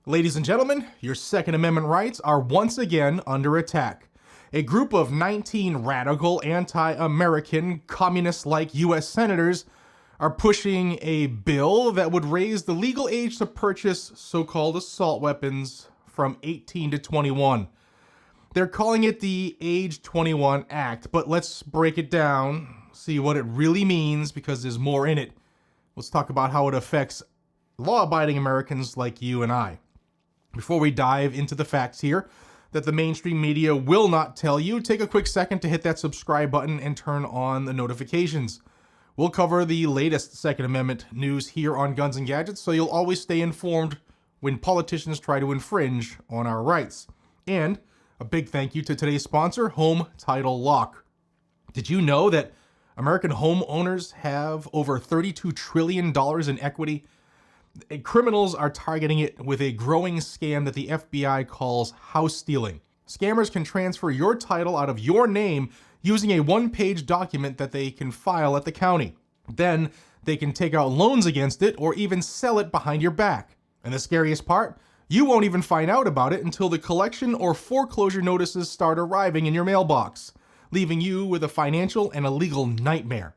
Ladies and gentlemen, your Second Amendment rights are once again under attack. A group of 19 radical, anti-American, communist-like U.S. senators are pushing a bill that would raise the legal age to purchase so-called assault weapons from 18 to 21. They're calling it the Age 21 Act, but let's break it down, see what it really means, because there's more in it. Let's talk about how it affects law-abiding Americans like you and I. Before we dive into the facts here that the mainstream media will not tell you, take a quick second to hit that subscribe button and turn on the notifications. We'll cover the latest Second Amendment news here on Guns and Gadgets, so you'll always stay informed when politicians try to infringe on our rights. And a big thank you to today's sponsor, Home Title Lock. Did you know that American homeowners have over $32 trillion in equity? Criminals are targeting it with a growing scam that the FBI calls house stealing. Scammers can transfer your title out of your name using a one-page document that they can file at the county. Then they can take out loans against it or even sell it behind your back. And the scariest part, you won't even find out about it until the collection or foreclosure notices start arriving in your mailbox, leaving you with a financial and a legal nightmare.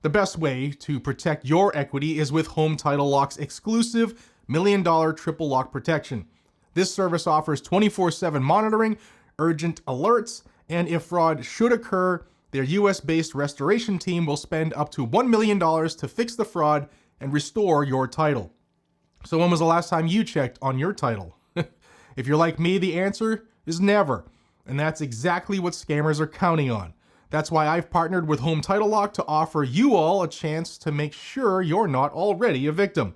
The best way to protect your equity is with Home Title Lock's exclusive $1 million triple lock protection. This service offers 24/7 monitoring, urgent alerts, and if fraud should occur, their US-based restoration team will spend up to $1 million to fix the fraud and restore your title. So when was the last time you checked on your title? If you're like me, the answer is never. And that's exactly what scammers are counting on. That's why I've partnered with Home Title Lock to offer you all a chance to make sure you're not already a victim.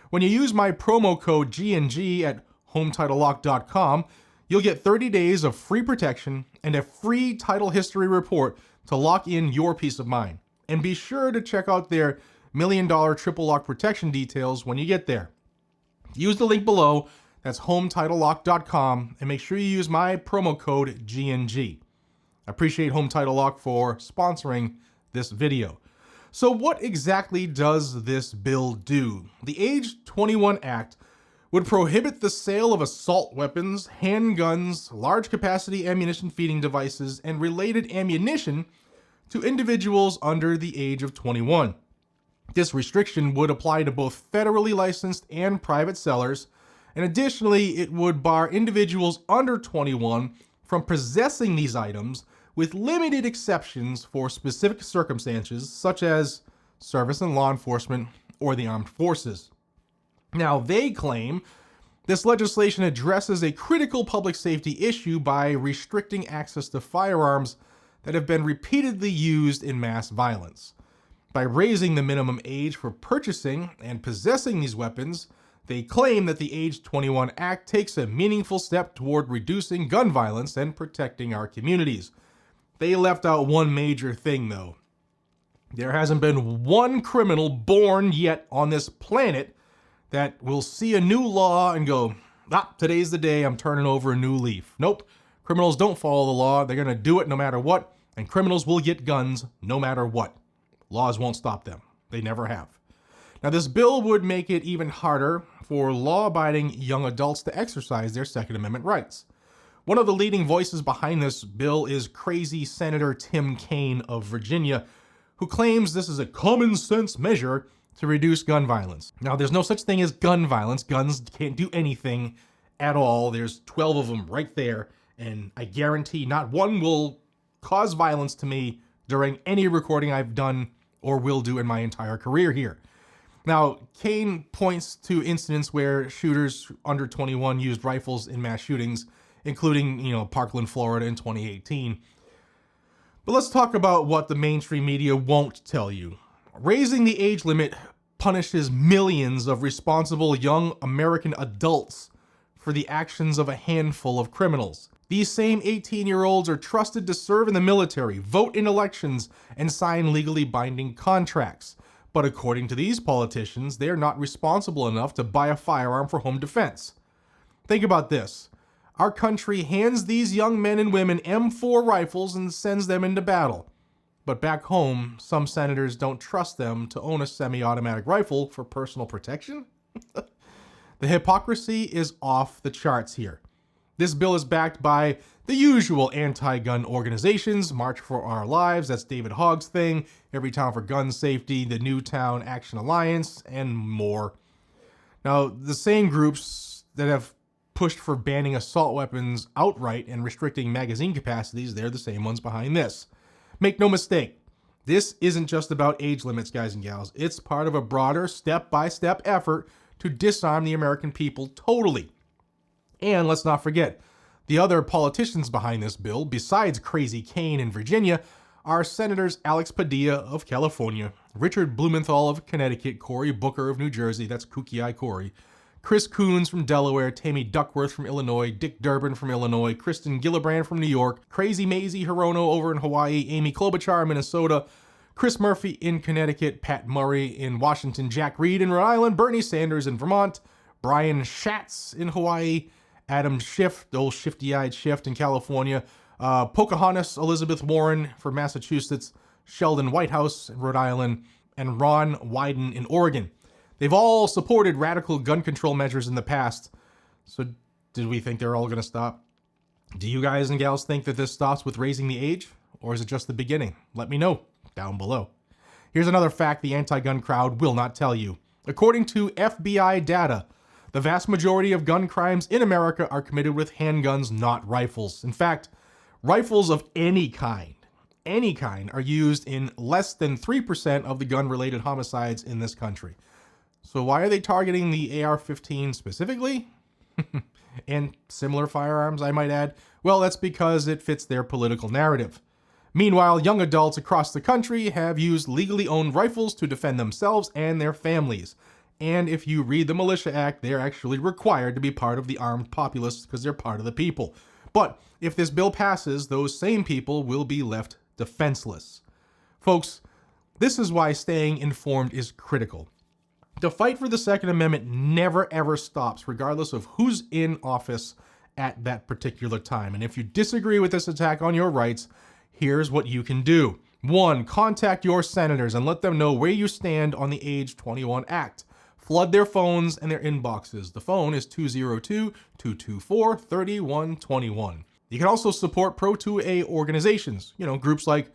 When you use my promo code GNG at HometitleLock.com, you'll get 30 days of free protection and a free title history report to lock in your peace of mind. And be sure to check out their $1 million triple lock protection details when you get there. Use the link below, that's HometitleLock.com, and make sure you use my promo code GNG. I appreciate Home Title Lock for sponsoring this video. So what exactly does this bill do? The Age 21 Act would prohibit the sale of assault weapons, handguns, large capacity ammunition feeding devices, and related ammunition to individuals under the age of 21. This restriction would apply to both federally licensed and private sellers, and additionally, it would bar individuals under 21 from possessing these items, with limited exceptions for specific circumstances such as service in law enforcement or the armed forces. Now, they claim this legislation addresses a critical public safety issue by restricting access to firearms that have been repeatedly used in mass violence. By raising the minimum age for purchasing and possessing these weapons, they claim that the Age 21 Act takes a meaningful step toward reducing gun violence and protecting our communities. They left out one major thing, though. There hasn't been one criminal born yet on this planet that will see a new law and go, today's the day I'm turning over a new leaf. Nope, criminals don't follow the law. They're going to do it no matter what, and criminals will get guns no matter what. Laws won't stop them. They never have. Now, this bill would make it even harder for law-abiding young adults to exercise their Second Amendment rights. One of the leading voices behind this bill is crazy Senator Tim Kaine of Virginia, who claims this is a common sense measure to reduce gun violence. Now, there's no such thing as gun violence. Guns can't do anything at all. There's 12 of them right there, and I guarantee not one will cause violence to me during any recording I've done or will do in my entire career here. Now, Kaine points to incidents where shooters under 21 used rifles in mass shootings, including, Parkland, Florida in 2018. But let's talk about what the mainstream media won't tell you. Raising the age limit punishes millions of responsible young American adults for the actions of a handful of criminals. These same 18-year-olds are trusted to serve in the military, vote in elections, and sign legally binding contracts. But according to these politicians, they are not responsible enough to buy a firearm for home defense. Think about this. Our country hands these young men and women M4 rifles and sends them into battle. But back home, some senators don't trust them to own a semi-automatic rifle for personal protection? The hypocrisy is off the charts here. This bill is backed by the usual anti-gun organizations, March for Our Lives, that's David Hogg's thing, Everytown for Gun Safety, the Newtown Action Alliance, and more. Now, the same groups that have pushed for banning assault weapons outright and restricting magazine capacities, they're the same ones behind this. Make no mistake, this isn't just about age limits, guys and gals. It's part of a broader, step-by-step effort to disarm the American people totally. And let's not forget, the other politicians behind this bill, besides Crazy Kane in Virginia, are Senators Alex Padilla of California, Richard Blumenthal of Connecticut, Cory Booker of New Jersey, that's Kooky Eye Cory, Chris Coons from Delaware, Tammy Duckworth from Illinois, Dick Durbin from Illinois, Kristen Gillibrand from New York, Crazy Maisie Hirono over in Hawaii, Amy Klobuchar in Minnesota, Chris Murphy in Connecticut, Pat Murray in Washington, Jack Reed in Rhode Island, Bernie Sanders in Vermont, Brian Schatz in Hawaii, Adam Schiff, the old shifty-eyed Schiff in California, Pocahontas Elizabeth Warren from Massachusetts, Sheldon Whitehouse in Rhode Island, and Ron Wyden in Oregon. They've all supported radical gun control measures in the past. So did we think they're all going to stop? Do you guys and gals think that this stops with raising the age? Or is it just the beginning? Let me know down below. Here's another fact the anti-gun crowd will not tell you. According to FBI data, the vast majority of gun crimes in America are committed with handguns, not rifles. In fact, rifles of any kind are used in less than 3% of the gun-related homicides in this country. So why are they targeting the AR-15 specifically? And similar firearms, I might add? Well, that's because it fits their political narrative. Meanwhile, young adults across the country have used legally owned rifles to defend themselves and their families. And if you read the Militia Act, they're actually required to be part of the armed populace because they're part of the people. But if this bill passes, those same people will be left defenseless. Folks, this is why staying informed is critical. The fight for the Second Amendment never ever stops, regardless of who's in office at that particular time. And if you disagree with this attack on your rights, here's what you can do. 1. Contact your senators and let them know where you stand on the Age 21 Act. Flood their phones and their inboxes. The phone is 202-224-3121. You can also support Pro-2A organizations, groups like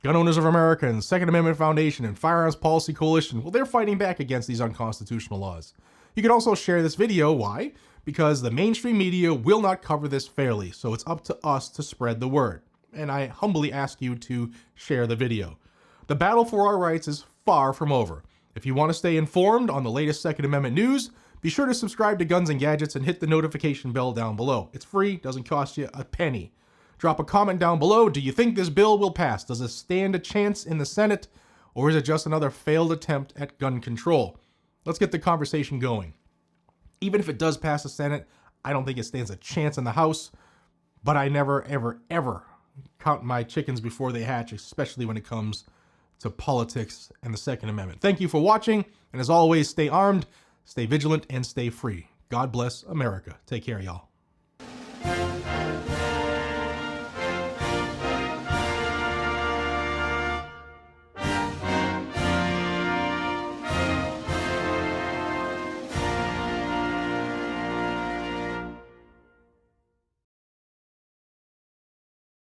Gun Owners of America and Second Amendment Foundation and Firearms Policy Coalition. Well, they're fighting back against these unconstitutional laws. You can also share this video. Why? Because the mainstream media will not cover this fairly, so it's up to us to spread the word. And I humbly ask you to share the video. The battle for our rights is far from over. If you want to stay informed on the latest Second Amendment news, be sure to subscribe to Guns and Gadgets and hit the notification bell down below. It's free, doesn't cost you a penny. Drop a comment down below. Do you think this bill will pass? Does it stand a chance in the Senate? Or is it just another failed attempt at gun control? Let's get the conversation going. Even if it does pass the Senate, I don't think it stands a chance in the House. But I never, ever, ever count my chickens before they hatch, especially when it comes to politics and the Second Amendment. Thank you for watching. And as always, stay armed, stay vigilant, and stay free. God bless America. Take care, y'all.